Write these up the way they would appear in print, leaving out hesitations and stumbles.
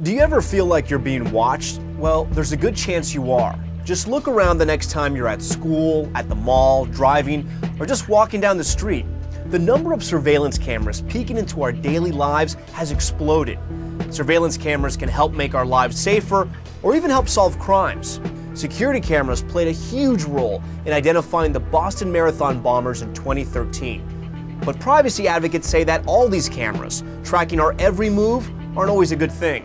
Do you ever feel like you're being watched? Well, there's a good chance you are. Just look around the next time you're at school, at the mall, driving, or just walking down the street. The number of surveillance cameras peeking into our daily lives has exploded. Surveillance cameras can help make our lives safer or even help solve crimes. Security cameras played a huge role in identifying the Boston Marathon bombers in 2013. But privacy advocates say that all these cameras, tracking our every move, aren't always a good thing.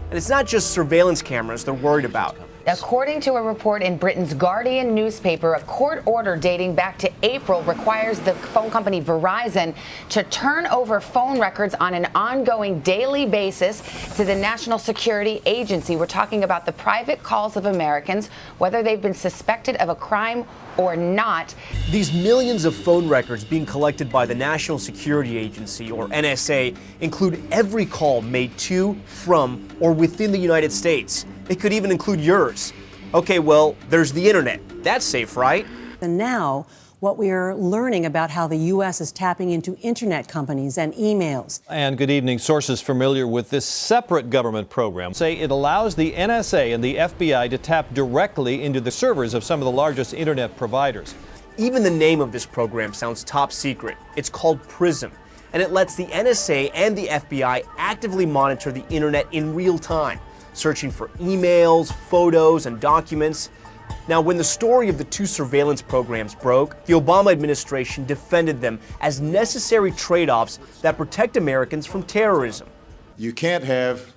And it's not just surveillance cameras they're worried about. According to a report in Britain's Guardian newspaper, a court order dating back to April requires the phone company Verizon to turn over phone records on an ongoing daily basis to the National Security Agency. We're talking about the private calls of Americans, whether they've been suspected of a crime or not. These millions of phone records being collected by the National Security Agency, or NSA, include every call made to, from, or within the United States. It could even include yours. Okay, well, there's the internet. That's safe, right? And now, what we are learning about how the U.S. is tapping into internet companies and emails. And good evening. Sources familiar with this separate government program say it allows the NSA and the FBI to tap directly into the servers of some of the largest internet providers. Even the name of this program sounds top secret. It's called PRISM, and it lets the NSA and the FBI actively monitor the internet in real time, searching for emails, photos, and documents. Now, when the story of the two surveillance programs broke, the Obama administration defended them as necessary trade-offs that protect Americans from terrorism. You can't have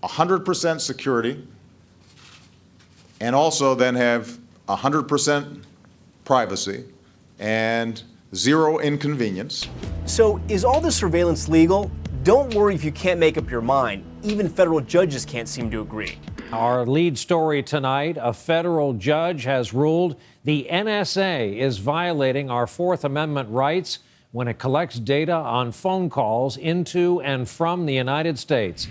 100% security and also then have 100% privacy and zero inconvenience. So, is all this surveillance legal? Don't worry if you can't make up your mind. Even federal judges can't seem to agree. Our lead story tonight, a federal judge has ruled the NSA is violating our Fourth Amendment rights when it collects data on phone calls into and from the United States.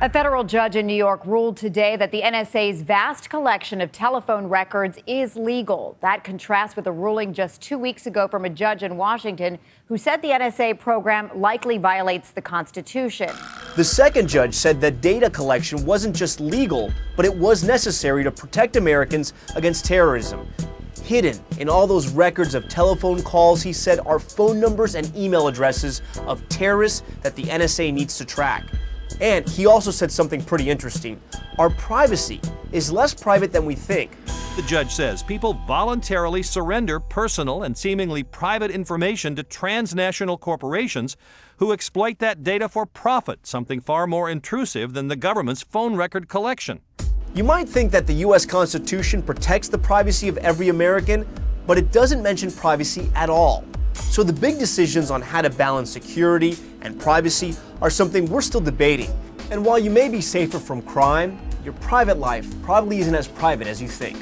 A federal judge in New York ruled today that the NSA's vast collection of telephone records is legal. That contrasts with a ruling just 2 weeks ago from a judge in Washington who said the NSA program likely violates the Constitution. The second judge said that data collection wasn't just legal, but it was necessary to protect Americans against terrorism. Hidden in all those records of telephone calls, he said, are phone numbers and email addresses of terrorists that the NSA needs to track. And he also said something pretty interesting. Our privacy is less private than we think. The judge says people voluntarily surrender personal and seemingly private information to transnational corporations who exploit that data for profit, something far more intrusive than the government's phone record collection. You might think that the U.S. Constitution protects the privacy of every American, but it doesn't mention privacy at all. So the big decisions on how to balance security and privacy are something we're still debating. And while you may be safer from crime, your private life probably isn't as private as you think.